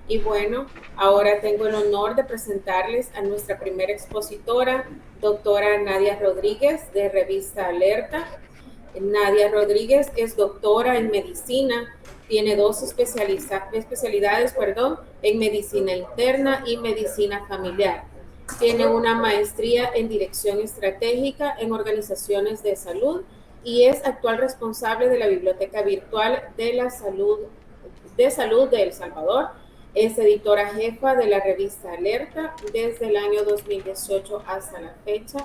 Y bueno, ahora tengo el honor de presentarles a nuestra primera expositora, doctora Nadia Rodríguez, de Revista Alerta. Nadia Rodríguez es doctora en medicina, tiene dos especialidades, en medicina interna y medicina familiar. Tiene una maestría en dirección estratégica en organizaciones de salud y es actual responsable de la Biblioteca Virtual de Salud de El Salvador. Es editora jefa de la revista Alerta desde el año 2018 hasta la fecha.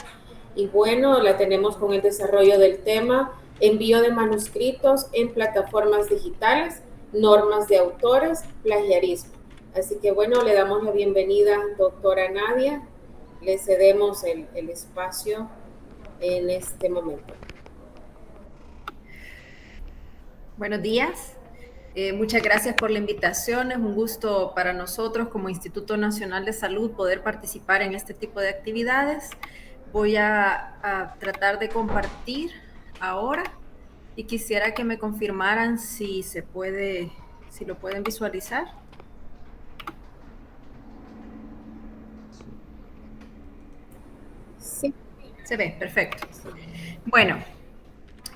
Y bueno, la tenemos con el desarrollo del tema envío de manuscritos en plataformas digitales, normas de autores, plagiarismo. Así que bueno, le damos la bienvenida, doctora Nadia. Le cedemos el espacio en este momento. Buenos días. Muchas gracias por la invitación. Es un gusto para nosotros como Instituto Nacional de Salud poder participar en este tipo de actividades. Voy a tratar de compartir ahora y quisiera que me confirmaran si se puede, si lo pueden visualizar. Sí. Se ve, perfecto. Bueno,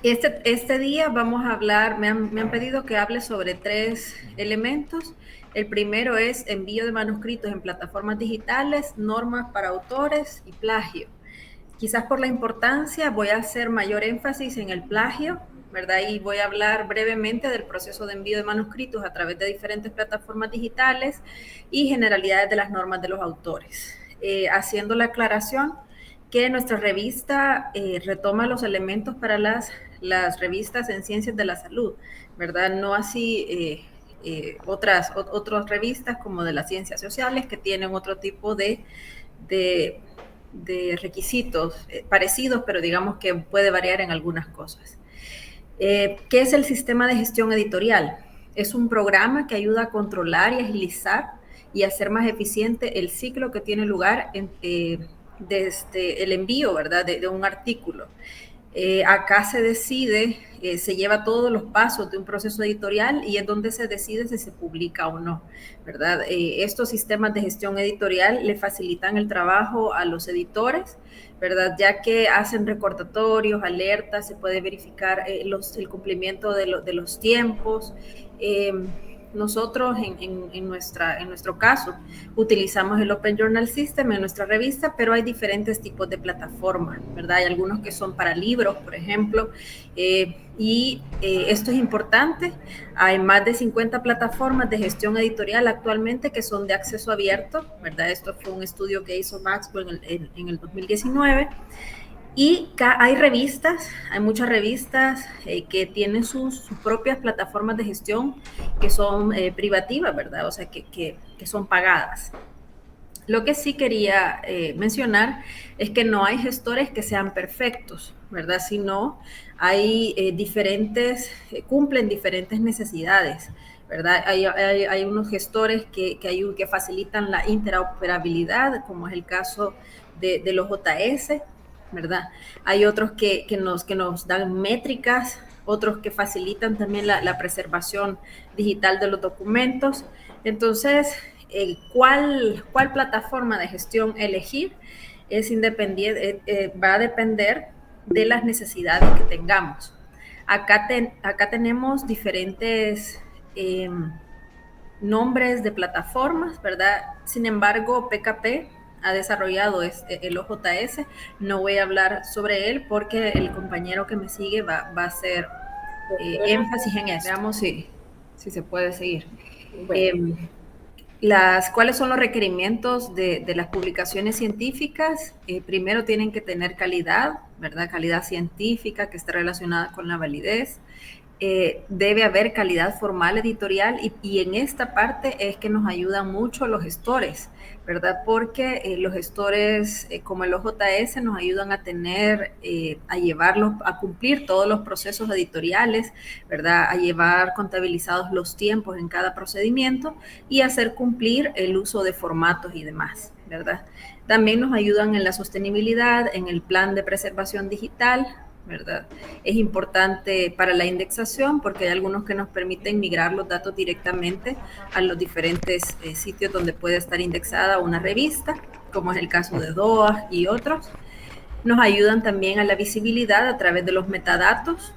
este día vamos a hablar, me han pedido que hable sobre 3 elementos. El primero es envío de manuscritos en plataformas digitales, normas para autores y plagio. Quizás por la importancia voy a hacer mayor énfasis en el plagio, ¿verdad? Y voy a hablar brevemente del proceso de envío de manuscritos a través de diferentes plataformas digitales y generalidades de las normas de los autores. Haciendo la aclaración que nuestra revista retoma los elementos para las revistas en ciencias de la salud, ¿verdad? No así otras revistas como de las ciencias sociales que tienen otro tipo de requisitos parecidos, pero digamos que puede variar en algunas cosas. ¿Qué es el sistema de gestión editorial? Es un programa que ayuda a controlar y agilizar y hacer más eficiente el ciclo que tiene lugar desde el envío, ¿verdad? De un artículo. Acá se decide, se lleva todos los pasos de un proceso editorial y es donde se decide si se publica o no, ¿verdad? Estos sistemas de gestión editorial le facilitan el trabajo a los editores, ¿verdad? Ya que hacen recordatorios, alertas, se puede verificar el cumplimiento de los tiempos. Nosotros en nuestro caso utilizamos el Open Journal System en nuestra revista, pero hay diferentes tipos de plataformas, ¿verdad? Hay algunos que son para libros, por ejemplo, esto es importante. Hay más de 50 plataformas de gestión editorial actualmente que son de acceso abierto, ¿verdad? Esto fue un estudio que hizo Maxwell en el 2019. Y hay revistas, hay muchas revistas que tienen sus propias plataformas de gestión que son privativas, ¿verdad? O sea, que son pagadas. Lo que sí quería mencionar es que no hay gestores que sean perfectos, ¿verdad? Sino hay cumplen diferentes necesidades, ¿verdad? Hay unos gestores que facilitan la interoperabilidad, como es el caso de los JS, ¿verdad? Hay otros que nos dan métricas, otros que facilitan también la preservación digital de los documentos. Entonces, ¿cuál plataforma de gestión elegir? Es independiente, va a depender de las necesidades que tengamos. Acá tenemos diferentes nombres de plataformas, ¿verdad? Sin embargo, PKP ha desarrollado el OJS. No voy a hablar sobre él porque el compañero que me sigue va a hacer énfasis en eso. Veamos si se puede seguir. Bueno. ¿Cuáles son los requerimientos de las publicaciones científicas? Primero tienen que tener calidad, ¿verdad? Calidad científica que esté relacionada con la validez. Debe haber calidad formal editorial y en esta parte es que nos ayudan mucho los gestores, ¿verdad? Porque los gestores como el OJS nos ayudan a a cumplir todos los procesos editoriales, ¿verdad? A llevar contabilizados los tiempos en cada procedimiento y hacer cumplir el uso de formatos y demás, ¿verdad? También nos ayudan en la sostenibilidad, en el plan de preservación digital, ¿verdad? Es importante para la indexación porque hay algunos que nos permiten migrar los datos directamente a los diferentes sitios donde puede estar indexada una revista, como es el caso de DOA y otros. Nos ayudan también a la visibilidad a través de los metadatos,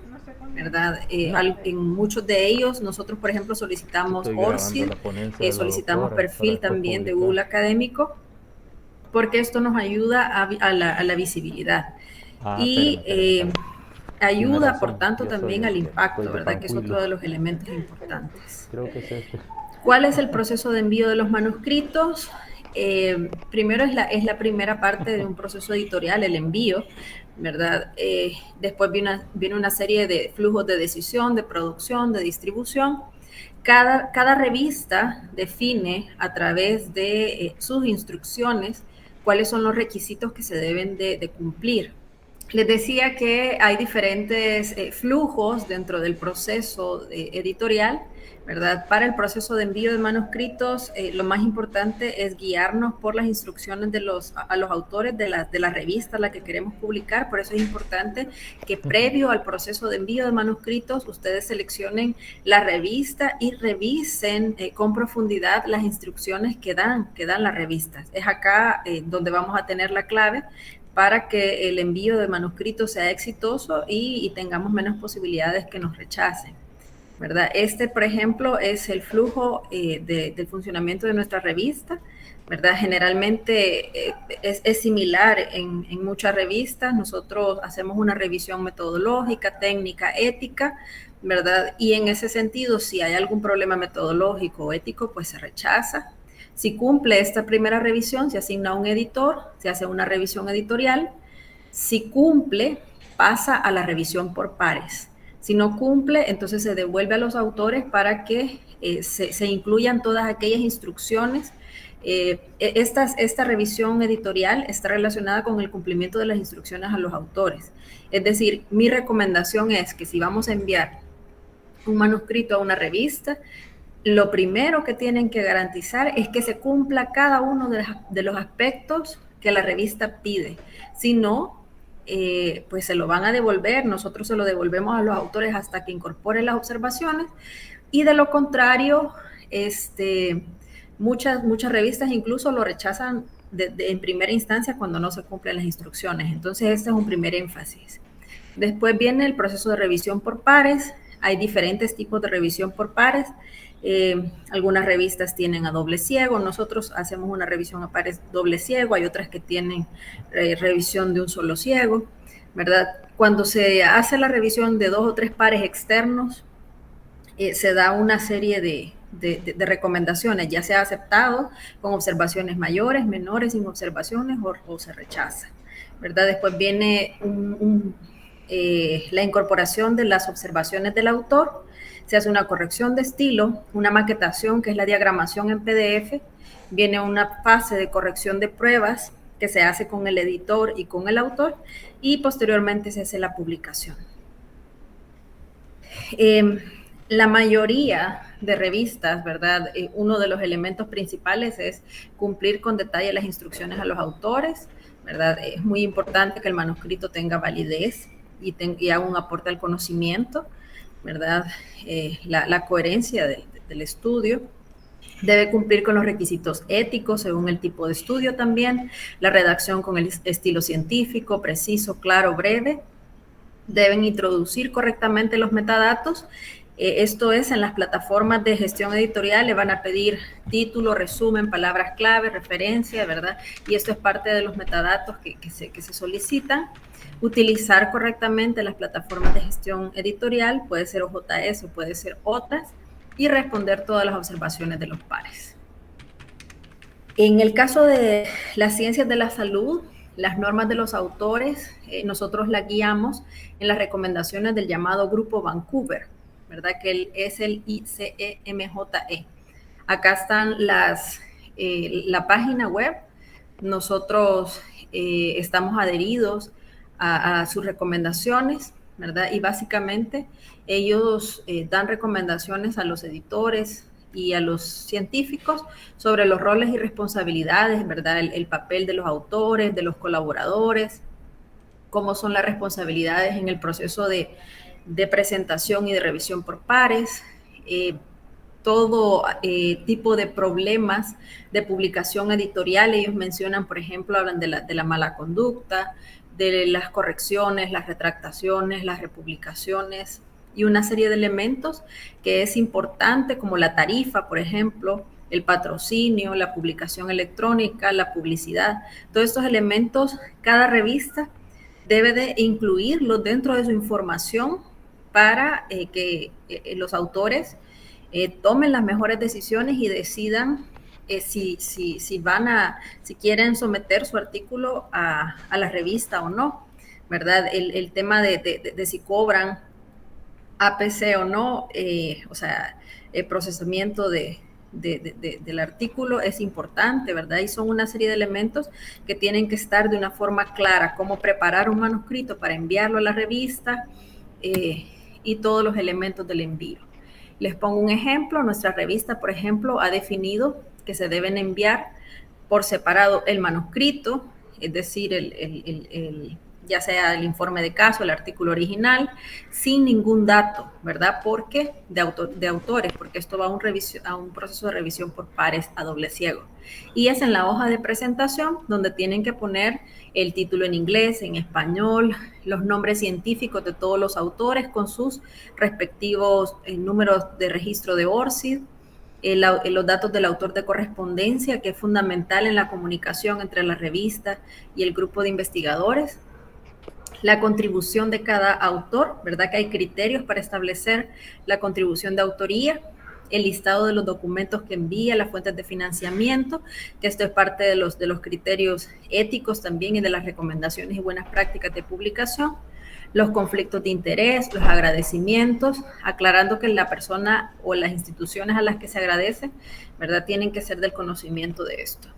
¿verdad? En muchos de ellos, nosotros, por ejemplo, solicitamos Estoy grabando ORCID, la ponencia de la solicitamos doctora para perfil después también de publicar. Google Académico, porque esto nos ayuda a la visibilidad. Y Espérame. Tiene ayuda, por razón, tanto, yo soy también el al que soy impacto, de ¿verdad? Que es Pancuilo. otro de los elementos importantes. Creo que es este. ¿Cuál es el proceso de envío de los manuscritos? Primero es la primera parte de un proceso editorial, el envío, ¿verdad? Después viene una serie de flujos de decisión, de producción, de distribución. Cada revista define a través de sus instrucciones cuáles son los requisitos que se deben de cumplir. Les decía que hay diferentes flujos dentro del proceso editorial, ¿verdad? Para el proceso de envío de manuscritos, lo más importante es guiarnos por las instrucciones a los autores de la revista a la que queremos publicar. Por eso es importante que previo al proceso de envío de manuscritos, ustedes seleccionen la revista y revisen con profundidad las instrucciones que dan las revistas. Es acá donde vamos a tener la clave para que el envío de manuscritos sea exitoso y tengamos menos posibilidades que nos rechacen, ¿verdad? Este, por ejemplo, es el flujo del funcionamiento de nuestra revista, ¿verdad? Generalmente es similar en muchas revistas. Nosotros hacemos una revisión metodológica, técnica, ética, ¿verdad? Y en ese sentido, si hay algún problema metodológico o ético, pues se rechaza. Si cumple esta primera revisión, se asigna a un editor, se hace una revisión editorial. Si cumple, pasa a la revisión por pares. Si no cumple, entonces se devuelve a los autores para que se incluyan todas aquellas instrucciones. Esta revisión editorial está relacionada con el cumplimiento de las instrucciones a los autores. Es decir, mi recomendación es que si vamos a enviar un manuscrito a una revista, lo primero que tienen que garantizar es que se cumpla cada uno de los aspectos que la revista pide. Si no, pues se lo van a devolver, nosotros se lo devolvemos a los autores hasta que incorporen las observaciones, y de lo contrario, muchas revistas incluso lo rechazan en primera instancia cuando no se cumplen las instrucciones. Entonces, este es un primer énfasis. Después viene el proceso de revisión por pares. Hay diferentes tipos de revisión por pares. Algunas revistas tienen a doble ciego, nosotros hacemos una revisión a pares doble ciego, hay otras que tienen revisión de un solo ciego, ¿verdad? Cuando se hace la revisión de 2 o 3 pares externos, se da una serie de recomendaciones, ya sea aceptado con observaciones mayores, menores, sin observaciones o se rechaza, ¿verdad? Después viene la incorporación de las observaciones del autor, se hace una corrección de estilo, una maquetación, que es la diagramación en PDF, viene una fase de corrección de pruebas que se hace con el editor y con el autor, y posteriormente se hace la publicación. La mayoría de revistas, ¿verdad? Uno de los elementos principales es cumplir con detalle las instrucciones a los autores, ¿verdad? Es muy importante que el manuscrito tenga validez y haga un aporte al conocimiento, ¿verdad? La coherencia del estudio. Debe cumplir con los requisitos éticos según el tipo de estudio también, la redacción con el estilo científico, preciso, claro, breve. Deben introducir correctamente los metadatos. Esto es, en las plataformas de gestión editorial le van a pedir título, resumen, palabras clave, referencia, ¿verdad? Y esto es parte de los metadatos que se solicitan. Utilizar correctamente las plataformas de gestión editorial, puede ser OJS o puede ser otras, y responder todas las observaciones de los pares. En el caso de las ciencias de la salud, las normas de los autores, nosotros las guiamos en las recomendaciones del llamado Grupo Vancouver, ¿verdad? Que es el ICEMJE. Acá están la página web. Nosotros estamos adheridos a sus recomendaciones, ¿verdad? Y básicamente ellos dan recomendaciones a los editores y a los científicos sobre los roles y responsabilidades, ¿verdad? El papel de los autores, de los colaboradores, cómo son las responsabilidades en el proceso de presentación y de revisión por pares, todo tipo de problemas de publicación editorial. Ellos mencionan, por ejemplo, hablan de la mala conducta, de las correcciones, las retractaciones, las republicaciones y una serie de elementos que es importante, como la tarifa, por ejemplo, el patrocinio, la publicación electrónica, la publicidad. Todos estos elementos, cada revista debe de incluirlos dentro de su información para que los autores tomen las mejores decisiones y decidan si quieren someter su artículo a la revista o no, ¿verdad? El tema de si cobran APC o no, o sea, el procesamiento del artículo es importante, ¿verdad? Y son una serie de elementos que tienen que estar de una forma clara, cómo preparar un manuscrito para enviarlo a la revista y todos los elementos del envío. Les pongo un ejemplo. Nuestra revista, por ejemplo, ha definido que se deben enviar por separado el manuscrito, es decir, ya sea el informe de caso, el artículo original, sin ningún dato, ¿verdad? Porque de autores, porque esto va a un proceso de revisión por pares a doble ciego. Y es en la hoja de presentación donde tienen que poner el título en inglés, en español, los nombres científicos de todos los autores con sus respectivos números de registro de ORCID, los datos del autor de correspondencia, que es fundamental en la comunicación entre la revista y el grupo de investigadores, la contribución de cada autor, ¿verdad? Que hay criterios para establecer la contribución de autoría, el listado de los documentos que envía, las fuentes de financiamiento, que esto es parte de los criterios éticos también y de las recomendaciones y buenas prácticas de publicación, los conflictos de interés, los agradecimientos, aclarando que la persona o las instituciones a las que se agradece, ¿verdad? Tienen que ser del conocimiento de esto.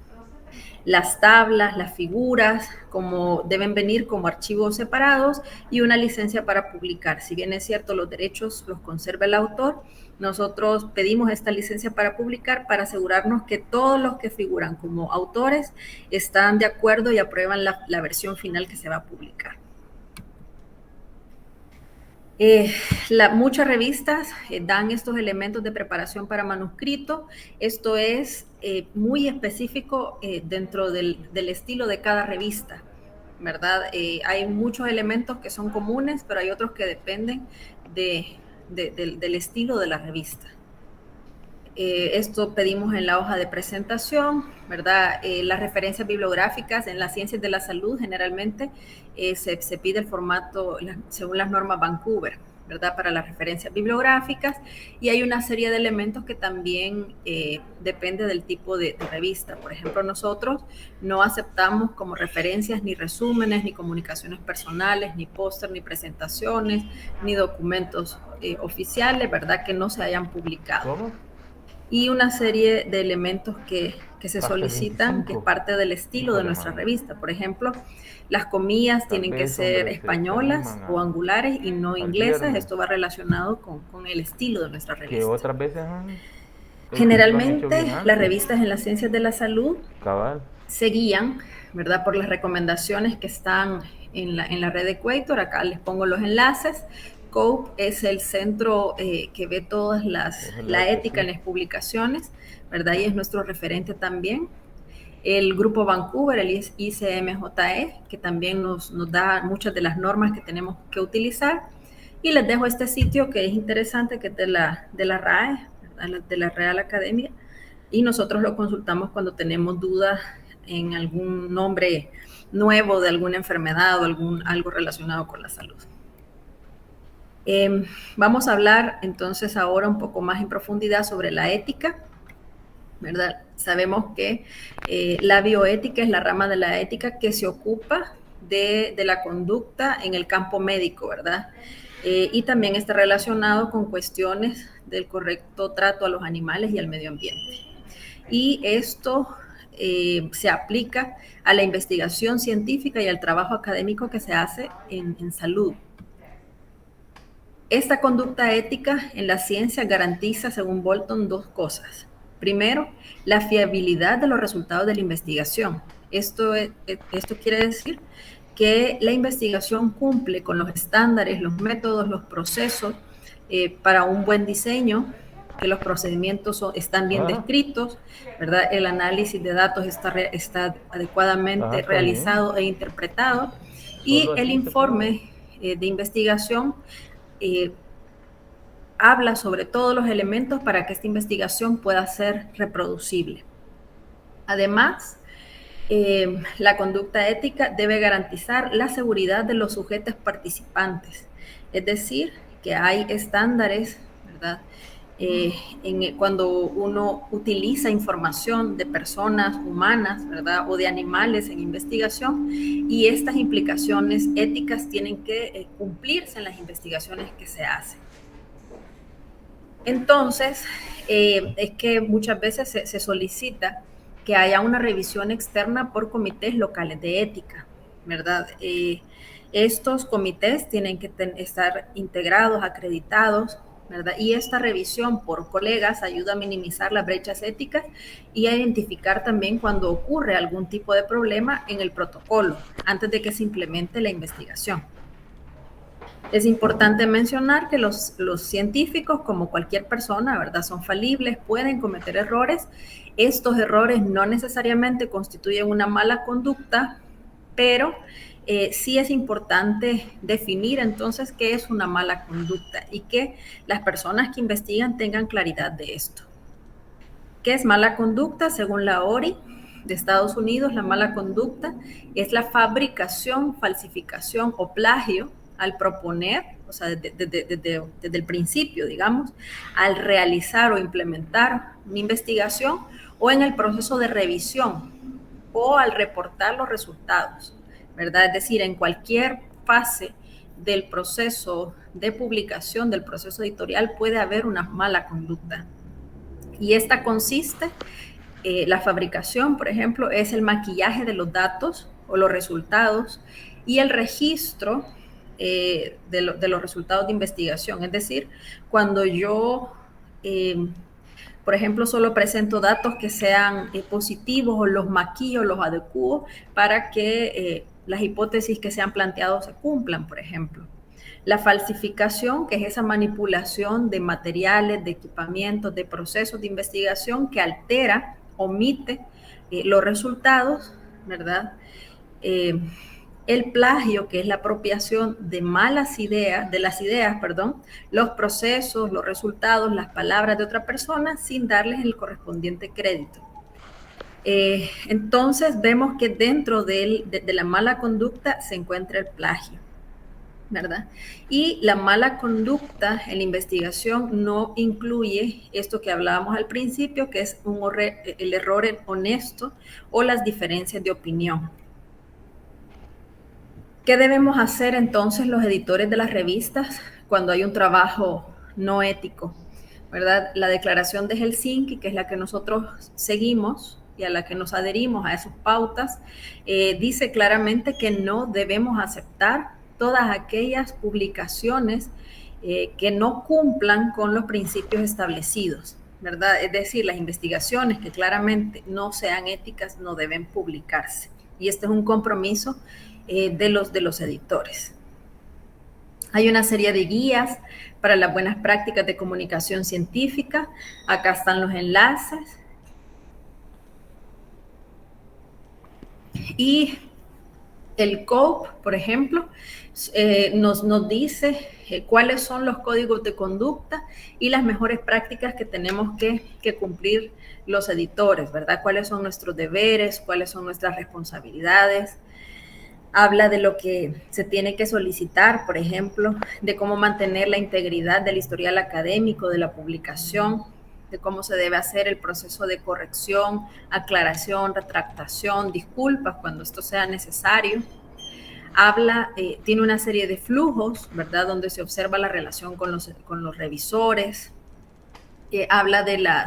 Las tablas, las figuras, como deben venir como archivos separados y una licencia para publicar. Si bien es cierto, los derechos los conserva el autor, nosotros pedimos esta licencia para publicar para asegurarnos que todos los que figuran como autores están de acuerdo y aprueban la versión final que se va a publicar. Muchas revistas dan estos elementos de preparación para manuscrito. Esto es muy específico dentro del estilo de cada revista, ¿verdad? Hay muchos elementos que son comunes, pero hay otros que dependen del estilo de la revista. Esto pedimos en la hoja de presentación, ¿verdad? Las referencias bibliográficas en las ciencias de la salud generalmente se pide el formato según las normas Vancouver, ¿verdad? Para las referencias bibliográficas, y hay una serie de elementos que también depende del tipo de revista. Por ejemplo, nosotros no aceptamos como referencias ni resúmenes, ni comunicaciones personales, ni póster, ni presentaciones, ni documentos oficiales, ¿verdad? Que no se hayan publicado. ¿Cómo? Y una serie de elementos que se solicitan, que es parte del estilo de nuestra revista. Por ejemplo, las comillas tienen que ser españolas o angulares y no inglesas. Esto va relacionado con el estilo de nuestra revista. Que otras veces generalmente las revistas en las ciencias de la salud cabal se guían, ¿verdad? Por las recomendaciones que están en la red Equator. Acá les pongo los enlaces. COPE es el centro que ve todas la ética en las publicaciones, ¿verdad? Y es nuestro referente también. El grupo Vancouver, el ICMJE, que también nos da muchas de las normas que tenemos que utilizar. Y les dejo este sitio que es interesante, que es de la RAE, ¿verdad? De la Real Academia. Y nosotros lo consultamos cuando tenemos dudas en algún nombre nuevo de alguna enfermedad o algo relacionado con la salud. Vamos a hablar entonces ahora un poco más en profundidad sobre la ética, ¿verdad? Sabemos que la bioética es la rama de la ética que se ocupa de la conducta en el campo médico, ¿verdad? Y también está relacionado con cuestiones del correcto trato a los animales y al medio ambiente. Y esto se aplica a la investigación científica y al trabajo académico que se hace en salud. Esta conducta ética en la ciencia garantiza, según Bolton, dos cosas. Primero, la fiabilidad de los resultados de la investigación. Esto quiere decir que la investigación cumple con los estándares, los métodos, los procesos para un buen diseño, que los procedimientos están bien descritos, ¿verdad? El análisis de datos está adecuadamente realizado e interpretado, y el informe de investigación habla sobre todos los elementos para que esta investigación pueda ser reproducible. Además, la conducta ética debe garantizar la seguridad de los sujetos participantes, es decir, que hay estándares, ¿verdad? Cuando uno utiliza información de personas humanas, ¿verdad? O de animales en investigación, y estas implicaciones éticas tienen que cumplirse en las investigaciones que se hacen. Entonces, es que muchas veces se solicita que haya una revisión externa por comités locales de ética, ¿verdad? Estos comités tienen que estar integrados, acreditados, ¿verdad? Y esta revisión por colegas ayuda a minimizar las brechas éticas y a identificar también cuando ocurre algún tipo de problema en el protocolo, antes de que se implemente la investigación. Es importante mencionar que los científicos, como cualquier persona, ¿verdad?, son falibles, pueden cometer errores. Estos errores no necesariamente constituyen una mala conducta, pero sí es importante definir entonces qué es una mala conducta y que las personas que investigan tengan claridad de esto. ¿Qué es mala conducta? Según la ORI de Estados Unidos, la mala conducta es la fabricación, falsificación o plagio al proponer, o sea, desde el principio, digamos, al realizar o implementar una investigación o en el proceso de revisión o al reportar los resultados, ¿verdad? Es decir, en cualquier fase del proceso de publicación, del proceso editorial, puede haber una mala conducta. Y esta consiste, la fabricación, por ejemplo, es el maquillaje de los datos o los resultados y el registro de los resultados de investigación. Es decir, cuando yo, por ejemplo, solo presento datos que sean positivos o los maquillo, los adecuo para que las hipótesis que se han planteado se cumplan, por ejemplo. La falsificación, que es esa manipulación de materiales, de equipamientos, de procesos de investigación que altera, omite los resultados, ¿verdad? El plagio, que es la apropiación de las ideas, los procesos, los resultados, las palabras de otra persona sin darles el correspondiente crédito. Entonces vemos que dentro de la mala conducta se encuentra el plagio, ¿verdad? Y la mala conducta en la investigación no incluye esto que hablábamos al principio, que es el error honesto o las diferencias de opinión. ¿Qué debemos hacer entonces los editores de las revistas cuando hay un trabajo no ético? ¿Verdad? La Declaración de Helsinki, que es la que nosotros seguimos y a la que nos adherimos a esas pautas, dice claramente que no debemos aceptar todas aquellas publicaciones que no cumplan con los principios establecidos, ¿verdad? Es decir, las investigaciones que claramente no sean éticas no deben publicarse. Y este es un compromiso de los editores. Hay una serie de guías para las buenas prácticas de comunicación científica. Acá están los enlaces. Y el COPE, por ejemplo, nos dice cuáles son los códigos de conducta y las mejores prácticas que tenemos que cumplir los editores, ¿verdad? Cuáles son nuestros deberes, cuáles son nuestras responsabilidades. Habla de lo que se tiene que solicitar, por ejemplo, de cómo mantener la integridad del historial académico de la publicación, de cómo se debe hacer el proceso de corrección, aclaración, retractación, disculpas cuando esto sea necesario. Tiene una serie de flujos, ¿verdad?, donde se observa la relación con los revisores. Habla de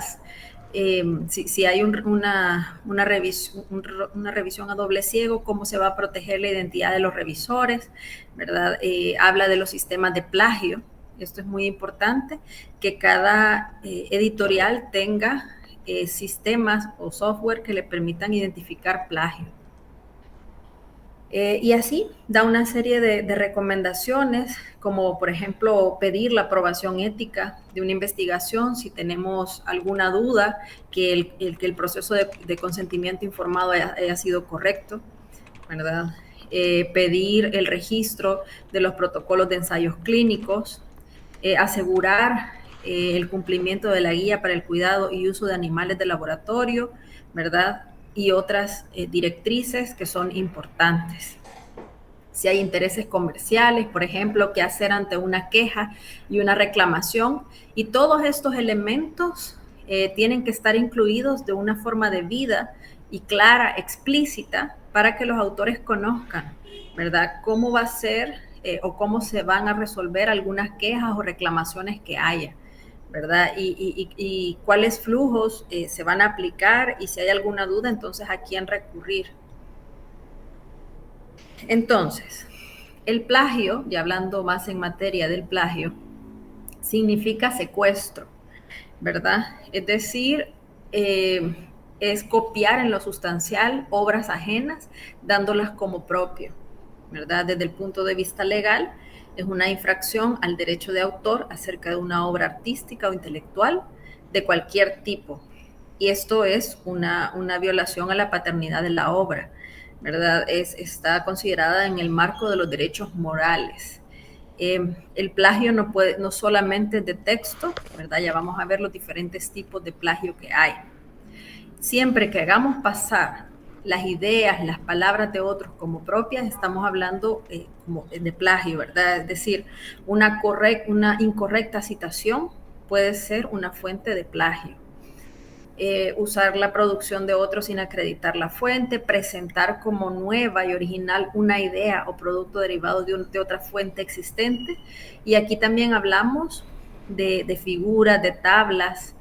si hay una revisión a doble ciego, cómo se va a proteger la identidad de los revisores, ¿verdad? Habla de los sistemas de plagio. Esto es muy importante, que cada editorial tenga sistemas o software que le permitan identificar plagio. Y así da una serie de recomendaciones, como por ejemplo pedir la aprobación ética de una investigación si tenemos alguna duda que el proceso de consentimiento informado haya sido correcto, ¿verdad? Pedir el registro de los protocolos de ensayos clínicos, asegurar el cumplimiento de la guía para el cuidado y uso de animales de laboratorio, ¿verdad? Y otras directrices que son importantes. Si hay intereses comerciales, por ejemplo, qué hacer ante una queja y una reclamación. Y todos estos elementos tienen que estar incluidos de una forma debida y clara, explícita, para que los autores conozcan, ¿verdad? Cómo va a ser o cómo se van a resolver algunas quejas o reclamaciones que haya, ¿verdad? Y cuáles flujos se van a aplicar, y si hay alguna duda, entonces a quién recurrir. Entonces, el plagio, ya hablando más en materia del plagio, significa secuestro, ¿verdad? Es decir, es copiar en lo sustancial obras ajenas, dándolas como propio, ¿verdad? Desde el punto de vista legal, es una infracción al derecho de autor acerca de una obra artística o intelectual de cualquier tipo. Y esto es una violación a la paternidad de la obra, ¿verdad? Está considerada en el marco de los derechos morales. El plagio no solamente es de texto, ¿verdad? Ya vamos a ver los diferentes tipos de plagio que hay. Siempre que hagamos pasar las ideas, las palabras de otros como propias, estamos hablando como de plagio, ¿verdad? Es decir, una incorrecta citación puede ser una fuente de plagio. Usar la producción de otros sin acreditar la fuente, presentar como nueva y original una idea o producto derivado de otra fuente existente. Y aquí también hablamos de figuras, de tablas,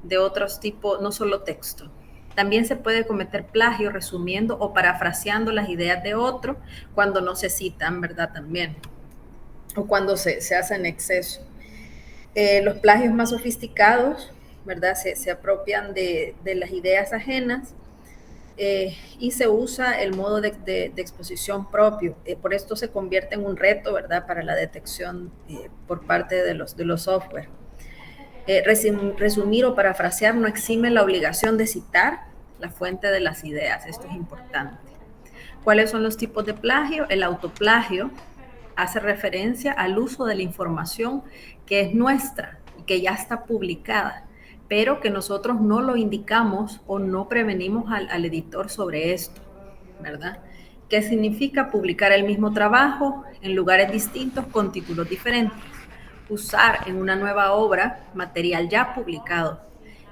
de otros tipos, no solo texto. También se puede cometer plagio resumiendo o parafraseando las ideas de otro cuando no se citan, ¿verdad? También. O cuando se hace en exceso. Los plagios más sofisticados, ¿verdad? Se apropian de las ideas ajenas y se usa el modo de exposición propio. Por esto se convierte en un reto, ¿verdad? Para la detección por parte de los software. Resumir o parafrasear no exime la obligación de citar la fuente de las ideas. Esto es importante. ¿Cuáles son los tipos de plagio? El autoplagio hace referencia al uso de la información que es nuestra y que ya está publicada, pero que nosotros no lo indicamos o no prevenimos al editor sobre esto, ¿verdad? ¿Qué significa publicar el mismo trabajo en lugares distintos con títulos diferentes? Usar en una nueva obra material ya publicado.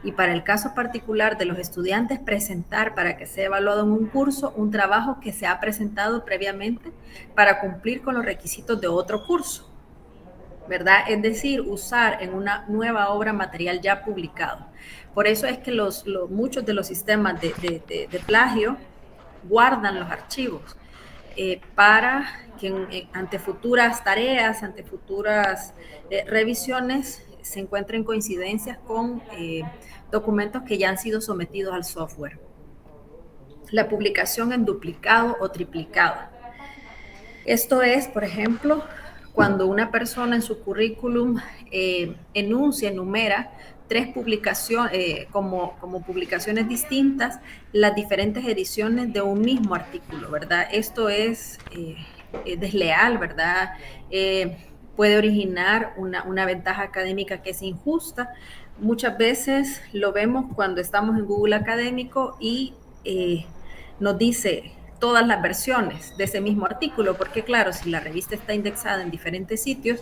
Y para el caso particular de los estudiantes, presentar para que sea evaluado en un curso un trabajo que se ha presentado previamente para cumplir con los requisitos de otro curso, ¿verdad? Es decir, usar en una nueva obra material ya publicado. Por eso es que muchos de los sistemas de plagio guardan los archivos para que ante futuras tareas, ante futuras revisiones, se encuentren coincidencias con documentos que ya han sido sometidos al software. La publicación en duplicado o triplicado. Esto es, por ejemplo, cuando una persona en su currículum enumera 3 publicaciones, como publicaciones distintas, las diferentes ediciones de un mismo artículo, ¿verdad? Esto es desleal, ¿verdad? Puede originar una ventaja académica que es injusta. Muchas veces lo vemos cuando estamos en Google Académico y nos dice todas las versiones de ese mismo artículo, porque claro, si la revista está indexada en diferentes sitios,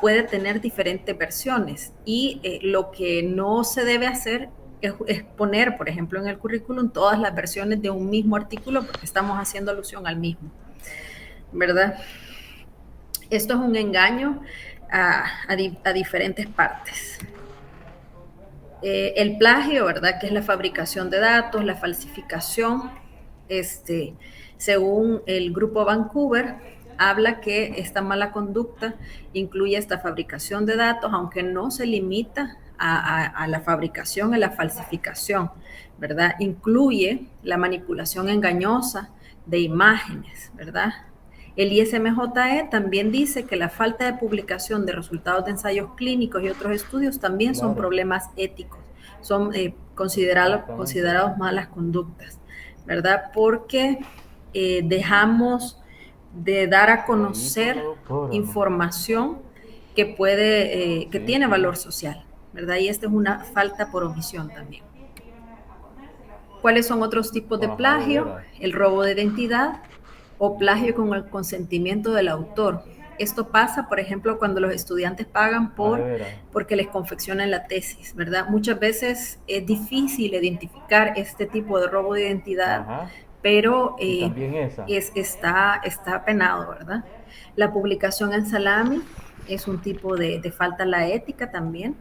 puede tener diferentes versiones, y lo que no se debe hacer es poner, por ejemplo, en el currículum todas las versiones de un mismo artículo, porque estamos haciendo alusión al mismo, ¿verdad? Esto es un engaño a diferentes partes. El plagio, ¿verdad? Que es la fabricación de datos, la falsificación. Según el Grupo Vancouver, habla que esta mala conducta incluye esta fabricación de datos, aunque no se limita a la fabricación, a la falsificación, ¿verdad? Incluye la manipulación engañosa, de imágenes, ¿verdad? El ISMJE también dice que la falta de publicación de resultados de ensayos clínicos y otros estudios también son problemas éticos, son considerados malas conductas, ¿verdad? Porque dejamos de dar a conocer información que tiene valor social, ¿verdad? Y esta es una falta por omisión también. ¿Cuáles son otros tipos de plagio? El robo de identidad o plagio con el consentimiento del autor. Esto pasa, por ejemplo, cuando los estudiantes pagan porque les confeccionan la tesis, ¿verdad? Muchas veces es difícil identificar este tipo de robo de identidad, pero está penado, ¿verdad? La publicación en salami es un tipo de falta a la ética también.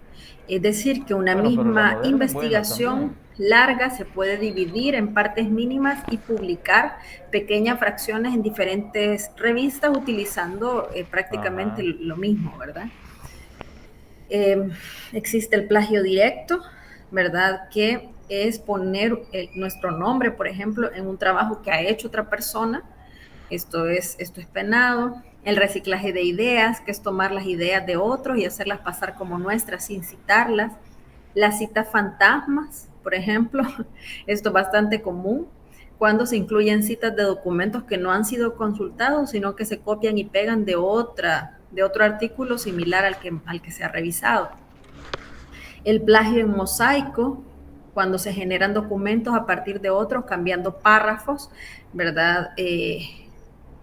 Es decir, que una misma investigación larga se puede dividir en partes mínimas y publicar pequeñas fracciones en diferentes revistas utilizando prácticamente lo mismo, ¿verdad? Existe el plagio directo, ¿verdad? Que es poner nuestro nombre, por ejemplo, en un trabajo que ha hecho otra persona. Esto es penado. El reciclaje de ideas, que es tomar las ideas de otros y hacerlas pasar como nuestras sin citarlas. Las citas fantasmas, por ejemplo, esto es bastante común cuando se incluyen citas de documentos que no han sido consultados, sino que se copian y pegan de otro artículo similar al que se ha revisado. El plagio en mosaico, cuando se generan documentos a partir de otros, cambiando párrafos, ¿verdad?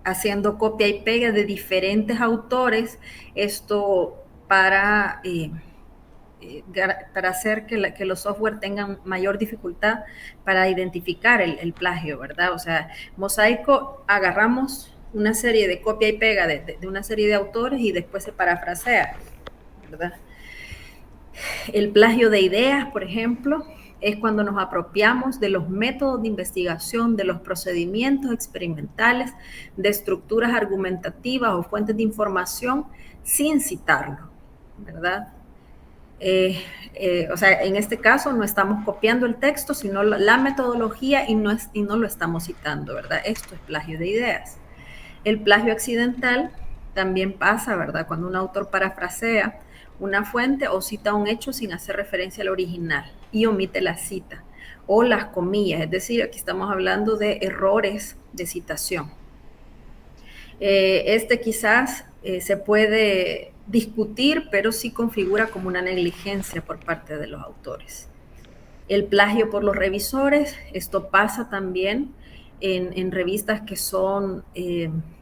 Haciendo copia y pega de diferentes autores, esto para hacer que los software tengan mayor dificultad para identificar el plagio, ¿verdad? O sea, mosaico, agarramos una serie de copia y pega de una serie de autores y después se parafrasea, ¿verdad? El plagio de ideas, por ejemplo, es cuando nos apropiamos de los métodos de investigación, de los procedimientos experimentales, de estructuras argumentativas o fuentes de información sin citarlo, ¿verdad? O sea, en este caso no estamos copiando el texto, sino la metodología y no lo estamos citando, ¿verdad? Esto es plagio de ideas. El plagio accidental también pasa, ¿verdad? Cuando un autor parafrasea una fuente o cita un hecho sin hacer referencia al original y omite la cita o las comillas, es decir, aquí estamos hablando de errores de citación. Quizás se puede discutir, pero sí configura como una negligencia por parte de los autores. El plagio por los revisores, esto pasa también en revistas que son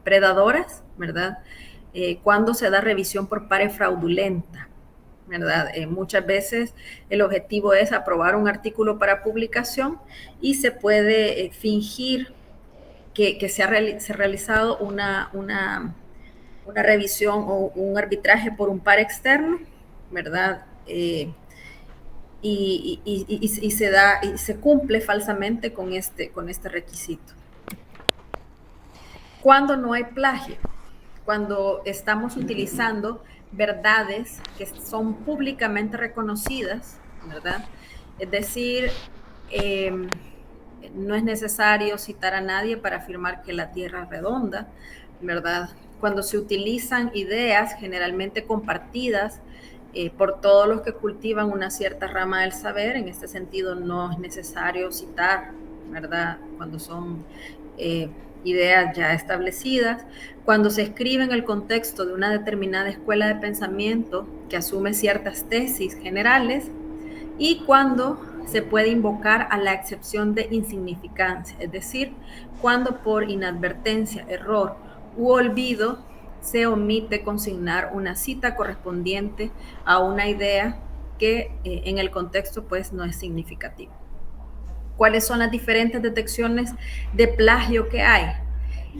predadoras, ¿verdad? Cuando se da revisión por pares fraudulenta, ¿verdad? Muchas veces el objetivo es aprobar un artículo para publicación y se puede fingir que se ha realizado una revisión o un arbitraje por un par externo, ¿verdad? Y se cumple falsamente con este requisito. Cuando no hay plagio, cuando estamos utilizando verdades que son públicamente reconocidas, ¿verdad? Es decir, no es necesario citar a nadie para afirmar que la Tierra es redonda, ¿verdad? Cuando se utilizan ideas generalmente compartidas por todos los que cultivan una cierta rama del saber, en este sentido no es necesario citar, ¿verdad? Cuando son ideas ya establecidas, cuando se escribe en el contexto de una determinada escuela de pensamiento que asume ciertas tesis generales y cuando se puede invocar a la excepción de insignificancia, es decir, cuando por inadvertencia, error u olvido se omite consignar una cita correspondiente a una idea que en el contexto pues no es significativa. ¿Cuáles son las diferentes detecciones de plagio que hay?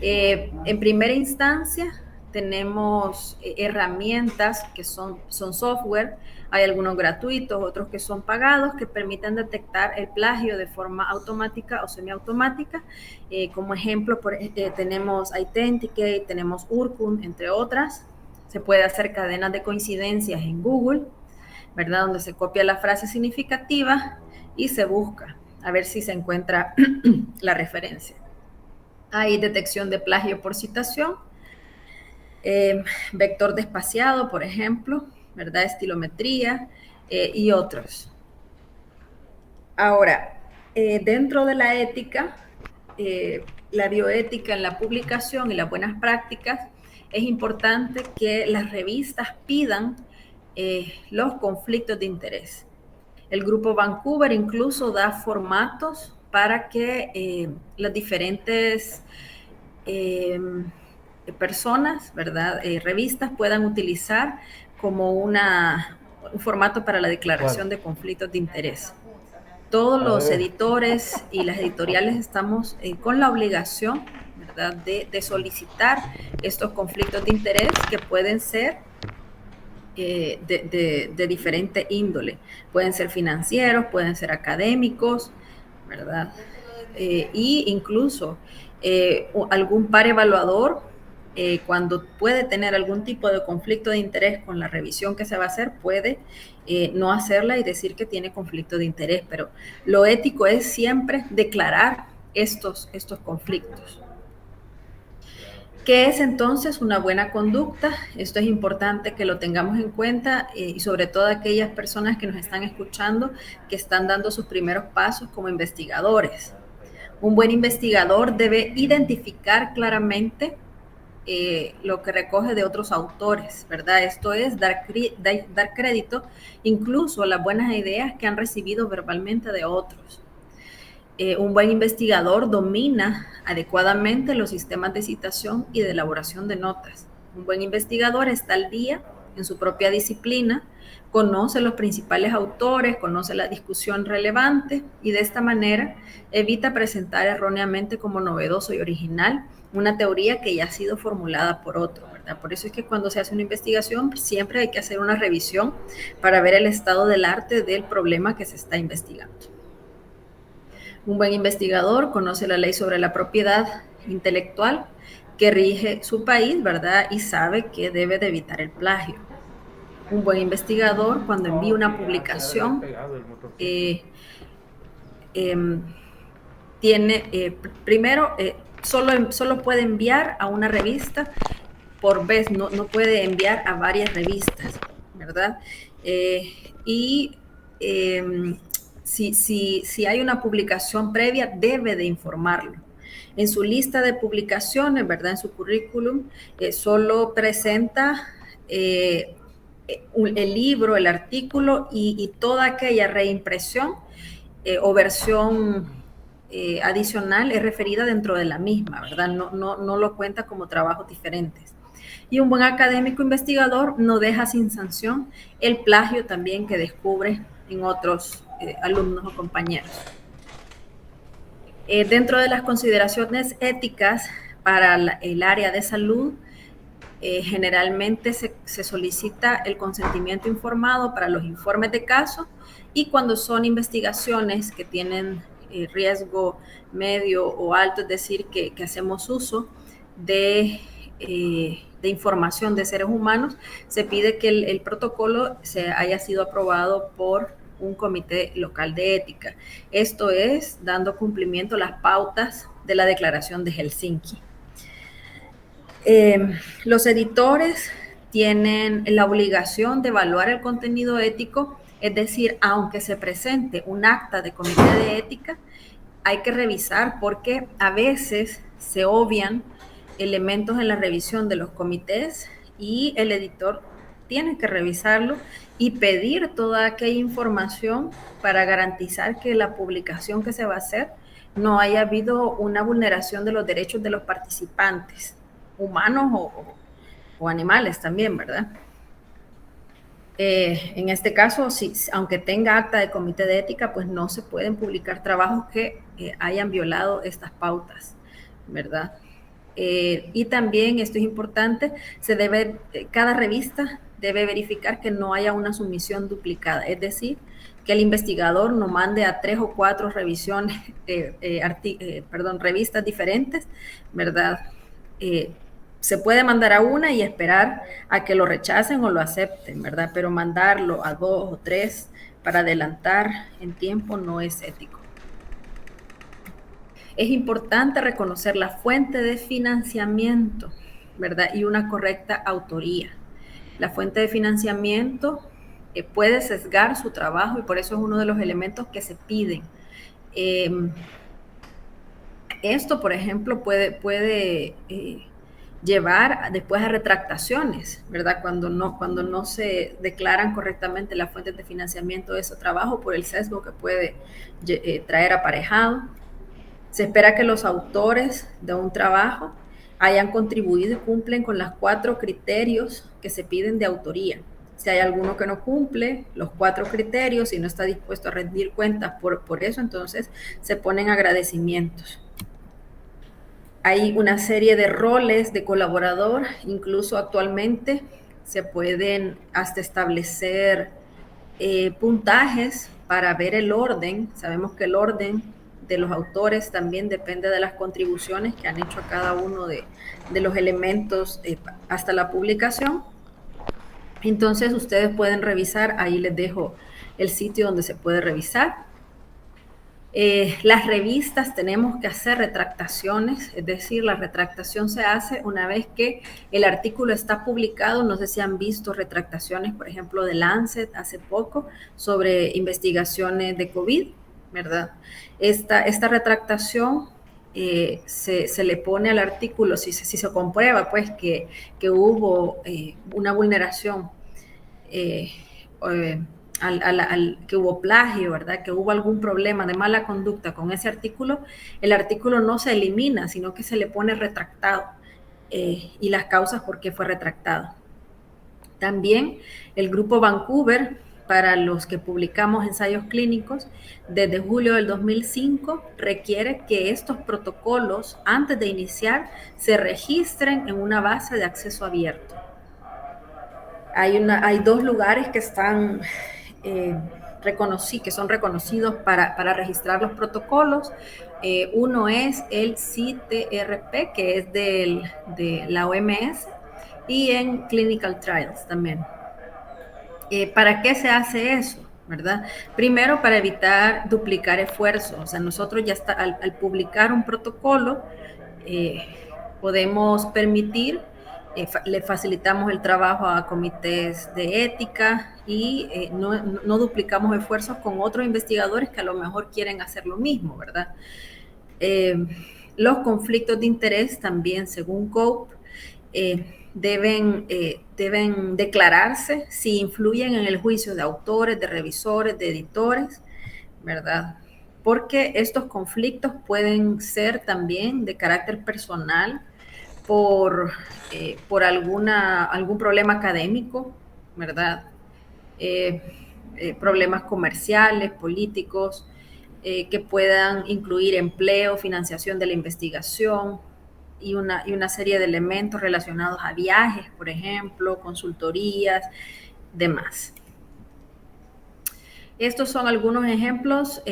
En primera instancia tenemos herramientas que son software, hay algunos gratuitos, otros que son pagados, que permiten detectar el plagio de forma automática o semiautomática. Como ejemplo, tenemos Authenticate, tenemos Urkun, entre otras. Se puede hacer cadenas de coincidencias en Google, ¿verdad? Donde se copia la frase significativa y se busca a ver si se encuentra la referencia. Hay detección de plagio por citación, vector despaciado, por ejemplo, ¿verdad? Estilometría y otros. Ahora, dentro de la ética, la bioética en la publicación y las buenas prácticas, es importante que las revistas pidan los conflictos de interés. El Grupo Vancouver incluso da formatos para que las diferentes personas, ¿verdad? Revistas puedan utilizar como un formato para la declaración de conflictos de interés. Todos los editores y las editoriales estamos con la obligación, ¿verdad?, de solicitar estos conflictos de interés que pueden ser de diferente índole. Pueden ser financieros, pueden ser académicos, ¿verdad? Y incluso algún par evaluador, cuando puede tener algún tipo de conflicto de interés con la revisión que se va a hacer, puede no hacerla y decir que tiene conflicto de interés, pero lo ético es siempre declarar estos conflictos. ¿Qué es entonces una buena conducta? Esto es importante que lo tengamos en cuenta y sobre todo aquellas personas que nos están escuchando que están dando sus primeros pasos como investigadores. Un buen investigador debe identificar claramente lo que recoge de otros autores, ¿verdad? Esto es dar crédito incluso a las buenas ideas que han recibido verbalmente de otros. Un buen investigador domina adecuadamente los sistemas de citación y de elaboración de notas. Un buen investigador está al día en su propia disciplina, conoce los principales autores, conoce la discusión relevante y de esta manera evita presentar erróneamente como novedoso y original una teoría que ya ha sido formulada por otro, ¿verdad? Por eso es que cuando se hace una investigación siempre hay que hacer una revisión para ver el estado del arte del problema que se está investigando. Un buen investigador conoce la ley sobre la propiedad intelectual que rige su país, ¿verdad? Y sabe que debe de evitar el plagio. Un buen investigador, cuando envía una publicación, primero, solo puede enviar a una revista por vez, no puede enviar a varias revistas, ¿verdad? Si hay una publicación previa, debe de informarlo. En su lista de publicaciones, ¿verdad? En su currículum, solo presenta el libro, el artículo y toda aquella reimpresión o versión adicional es referida dentro de la misma, ¿verdad? No lo cuenta como trabajos diferentes. Y un buen académico investigador no deja sin sanción el plagio también que descubre en otros alumnos o compañeros. Dentro de las consideraciones éticas para el área de salud, generalmente se solicita el consentimiento informado para los informes de caso y cuando son investigaciones que tienen riesgo medio o alto, es decir, que hacemos uso de información de seres humanos, se pide que el protocolo haya sido aprobado por un comité local de ética. Esto es dando cumplimiento a las pautas de la Declaración de Helsinki. Los editores tienen la obligación de evaluar el contenido ético, es decir, aunque se presente un acta de comité de ética, hay que revisar porque a veces se obvian elementos en la revisión de los comités y el editor tiene que revisarlo y pedir toda aquella información para garantizar que la publicación que se va a hacer no haya habido una vulneración de los derechos de los participantes, humanos o animales también, ¿verdad? En este caso, aunque tenga acta de comité de ética, pues no se pueden publicar trabajos que hayan violado estas pautas, ¿verdad? Y también, esto es importante, cada revista debe verificar que no haya una sumisión duplicada, es decir, que el investigador no mande a 3 o 4 revisiones, revistas diferentes, ¿verdad? Se puede mandar a una y esperar a que lo rechacen o lo acepten, ¿verdad? Pero mandarlo a 2 o 3 para adelantar en tiempo no es ético. Es importante reconocer la fuente de financiamiento, ¿verdad? Y una correcta autoría. La fuente de financiamiento puede sesgar su trabajo y por eso es uno de los elementos que se piden. Esto, por ejemplo, puede llevar después a retractaciones, ¿verdad? Cuando no se declaran correctamente las fuentes de financiamiento de ese trabajo por el sesgo que puede traer aparejado. Se espera que los autores de un trabajo hayan contribuido y cumplen con los 4 criterios que se piden de autoría. Si hay alguno que no cumple los 4 criterios y no está dispuesto a rendir cuentas por eso, entonces se ponen agradecimientos. Hay una serie de roles de colaborador, incluso actualmente se pueden hasta establecer puntajes para ver el orden. Sabemos que el orden de los autores también depende de las contribuciones que han hecho a cada uno de los elementos hasta la publicación. Entonces ustedes pueden revisar, ahí les dejo el sitio donde se puede revisar. Las revistas tenemos que hacer retractaciones, es decir, la retractación se hace una vez que el artículo está publicado. No sé si han visto retractaciones, por ejemplo, de Lancet hace poco sobre investigaciones de COVID, ¿verdad? Esta retractación se le pone al artículo si se comprueba pues que hubo una vulneración que hubo plagio, ¿verdad? Que hubo algún problema de mala conducta con ese artículo, el artículo no se elimina, sino que se le pone retractado y las causas por qué fue retractado. También el grupo Vancouver, para los que publicamos ensayos clínicos, desde julio del 2005, requiere que estos protocolos, antes de iniciar, se registren en una base de acceso abierto. Hay 2 lugares que están que son reconocidos para registrar los protocolos. Uno es el CITRP, que es de la OMS, y en Clinical Trials también. ¿Para qué se hace eso? ¿Verdad? Primero, para evitar duplicar esfuerzos. O sea, nosotros ya al publicar un protocolo, podemos permitir, le facilitamos el trabajo a comités de ética y no duplicamos esfuerzos con otros investigadores que a lo mejor quieren hacer lo mismo, ¿verdad? Los conflictos de interés también, según COPE, deben declararse si influyen en el juicio de autores, de revisores, de editores, ¿verdad? Porque estos conflictos pueden ser también de carácter personal por algún problema académico, ¿verdad? Problemas comerciales, políticos, que puedan incluir empleo, financiación de la investigación y una serie de elementos relacionados a viajes, por ejemplo, consultorías, demás. Estos son algunos ejemplos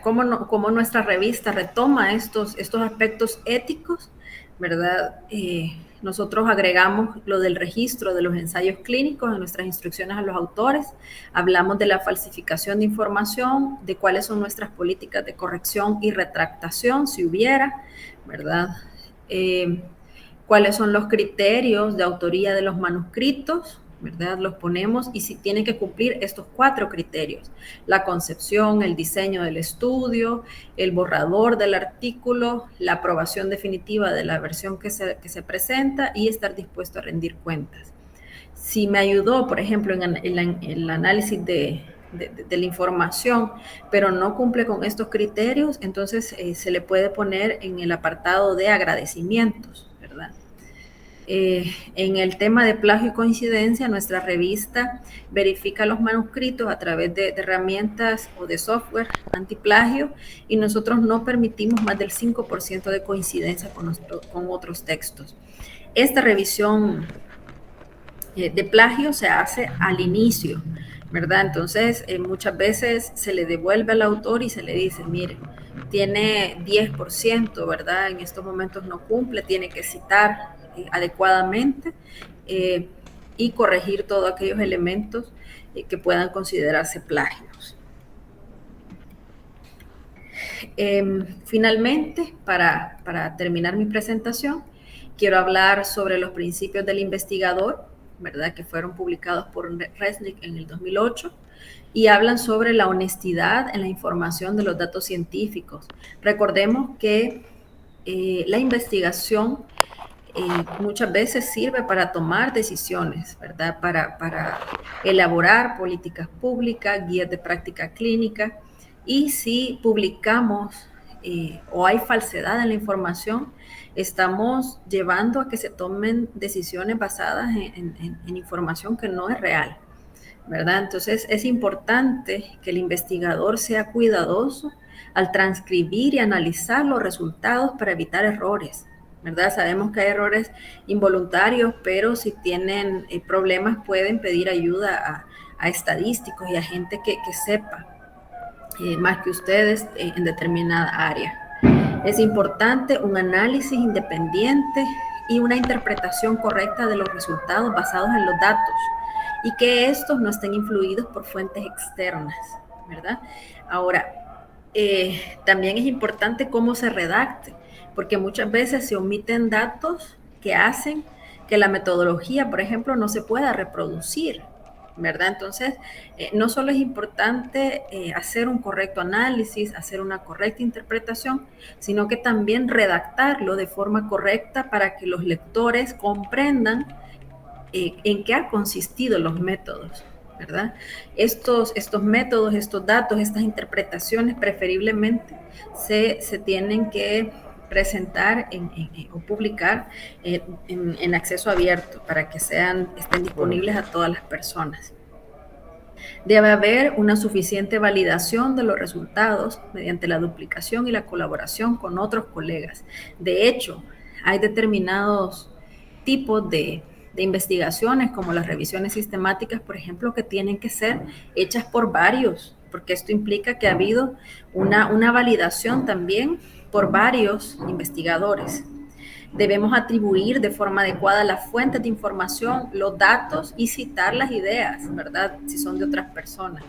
cómo nuestra revista retoma estos aspectos éticos, ¿verdad? Nosotros agregamos lo del registro de los ensayos clínicos en nuestras instrucciones a los autores, hablamos de la falsificación de información, de cuáles son nuestras políticas de corrección y retractación, si hubiera, ¿verdad? Cuáles son los criterios de autoría de los manuscritos, ¿verdad? Los ponemos y si tienen que cumplir estos 4 criterios: la concepción, el diseño del estudio, el borrador del artículo, la aprobación definitiva de la versión que se presenta y estar dispuesto a rendir cuentas. Si me ayudó, por ejemplo, en el análisis de la información, pero no cumple con estos criterios, entonces se le puede poner en el apartado de agradecimientos, ¿verdad? En el tema de plagio y coincidencia, nuestra revista verifica los manuscritos a través de herramientas o de software antiplagio y nosotros no permitimos más del 5% de coincidencia con otros textos. Esta revisión de plagio se hace al inicio, ¿verdad? Entonces, muchas veces se le devuelve al autor y se le dice, mire, tiene 10%, ¿verdad? En estos momentos no cumple, tiene que citar adecuadamente y corregir todos aquellos elementos que puedan considerarse plagios. Finalmente, para terminar mi presentación, quiero hablar sobre los principios del investigador, ¿verdad? Que fueron publicados por Resnick en el 2008 y hablan sobre la honestidad en la información de los datos científicos. Recordemos que la investigación muchas veces sirve para tomar decisiones, ¿verdad? Para elaborar políticas públicas, guías de práctica clínica, y si publicamos o hay falsedad en la información, estamos llevando a que se tomen decisiones basadas en información que no es real, ¿verdad? Entonces es importante que el investigador sea cuidadoso al transcribir y analizar los resultados para evitar errores, ¿verdad? Sabemos que hay errores involuntarios, pero si tienen problemas pueden pedir ayuda a estadísticos y a gente que sepa más que ustedes en determinada área. Es importante un análisis independiente y una interpretación correcta de los resultados basados en los datos y que estos no estén influidos por fuentes externas, ¿verdad? Ahora, también es importante cómo se redacte, porque muchas veces se omiten datos que hacen que la metodología, por ejemplo, no se pueda reproducir, ¿verdad? Entonces, no solo es importante hacer un correcto análisis, hacer una correcta interpretación, sino que también redactarlo de forma correcta para que los lectores comprendan en qué ha consistido los métodos, ¿verdad? Estos métodos, estos datos, estas interpretaciones preferiblemente se tienen que presentar o publicar en acceso abierto para que estén disponibles a todas las personas. Debe haber una suficiente validación de los resultados mediante la duplicación y la colaboración con otros colegas. De hecho, hay determinados tipos de investigaciones, como las revisiones sistemáticas, por ejemplo, que tienen que ser hechas por varios, porque esto implica que ha habido una validación también por varios investigadores. Debemos atribuir de forma adecuada las fuentes de información, los datos y citar las ideas, ¿verdad? Si son de otras personas.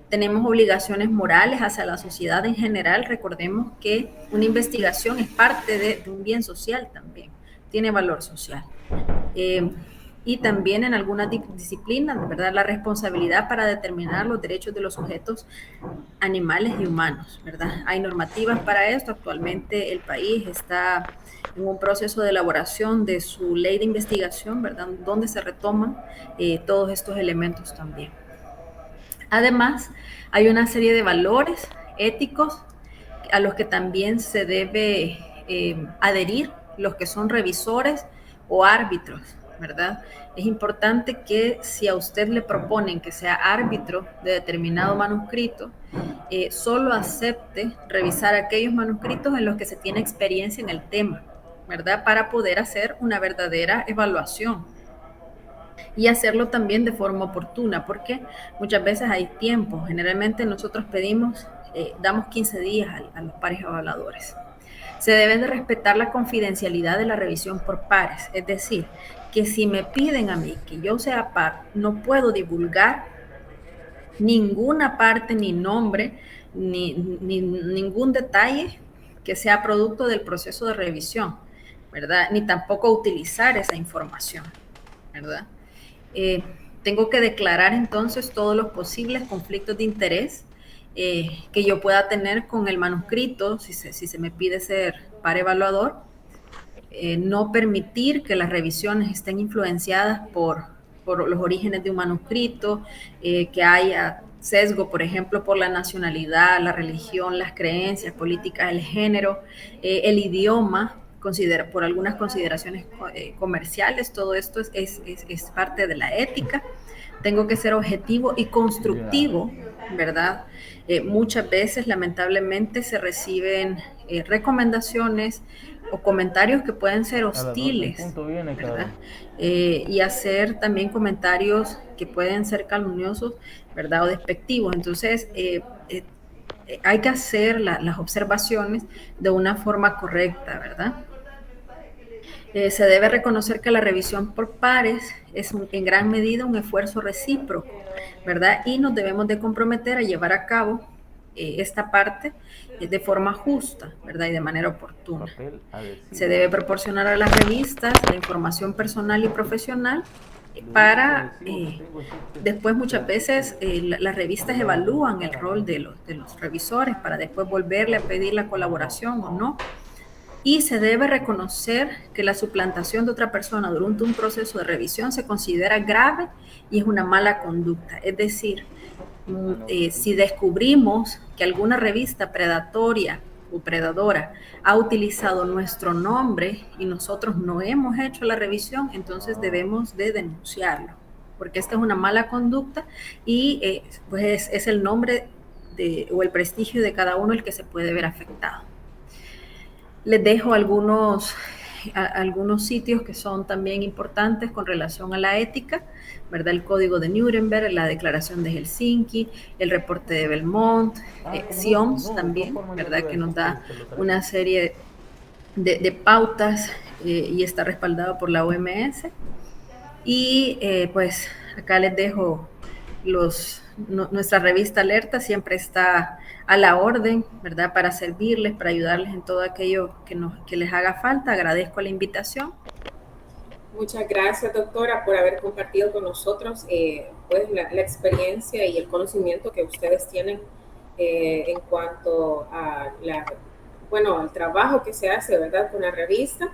Tenemos obligaciones morales hacia la sociedad en general. Recordemos que una investigación es parte de un bien social también, tiene valor social. Y también en algunas disciplinas, ¿verdad? La responsabilidad para determinar los derechos de los sujetos animales y humanos, ¿verdad? Hay normativas para esto. Actualmente el país está en un proceso de elaboración de su ley de investigación, ¿verdad? Donde se retoman todos estos elementos también. Además, hay una serie de valores éticos a los que también se debe adherir los que son revisores o árbitros, ¿verdad? Es importante que si a usted le proponen que sea árbitro de determinado manuscrito, solo acepte revisar aquellos manuscritos en los que se tiene experiencia en el tema, ¿verdad? Para poder hacer una verdadera evaluación y hacerlo también de forma oportuna, porque muchas veces hay tiempo. Generalmente nosotros damos 15 días a los pares evaluadores. Se debe de respetar la confidencialidad de la revisión por pares, es decir, que si me piden a mí que yo sea par, no puedo divulgar ninguna parte, ni nombre, ni ningún detalle que sea producto del proceso de revisión, ¿verdad? Ni tampoco utilizar esa información, ¿verdad? Tengo que declarar entonces todos los posibles conflictos de interés que yo pueda tener con el manuscrito, si se me pide ser par evaluador, no permitir que las revisiones estén influenciadas por los orígenes de un manuscrito, que haya sesgo, por ejemplo, por la nacionalidad, la religión, las creencias, políticas, el género, el idioma, por algunas consideraciones comerciales. Todo esto es parte de la ética. Tengo que ser objetivo y constructivo, ¿verdad? Muchas veces, lamentablemente, se reciben recomendaciones o comentarios que pueden ser hostiles, ¿verdad? Y hacer también comentarios que pueden ser calumniosos, ¿verdad? O despectivos. Entonces, hay que hacer las observaciones de una forma correcta, ¿verdad? Se debe reconocer que la revisión por pares es en gran medida un esfuerzo recíproco, ¿verdad? Y nos debemos de comprometer a llevar a cabo esta parte de forma justa, ¿verdad? Y de manera oportuna. Papel adhesivo. Se debe proporcionar a las revistas la información personal y profesional para, después muchas veces las revistas evalúan el rol de los revisores para después volverle a pedir la colaboración o no. Y se debe reconocer que la suplantación de otra persona durante un proceso de revisión se considera grave y es una mala conducta. Es decir, si descubrimos que alguna revista predatoria o predadora ha utilizado nuestro nombre y nosotros no hemos hecho la revisión, entonces debemos de denunciarlo, porque esta es una mala conducta y pues es el nombre o el prestigio de cada uno el que se puede ver afectado. Les dejo algunos sitios que son también importantes con relación a la ética, ¿verdad? El Código de Nuremberg, la Declaración de Helsinki, el reporte de Belmont, SIOMS también, ¿verdad? Que nos da una serie de pautas y está respaldado por la OMS. Y pues acá les dejo nuestra revista Alerta siempre está a la orden, ¿verdad? Para servirles, para ayudarles en todo aquello que les haga falta. Agradezco la invitación. Muchas gracias, doctora, por haber compartido con nosotros pues la experiencia y el conocimiento que ustedes tienen en cuanto a al trabajo que se hace, ¿verdad? Con la revista.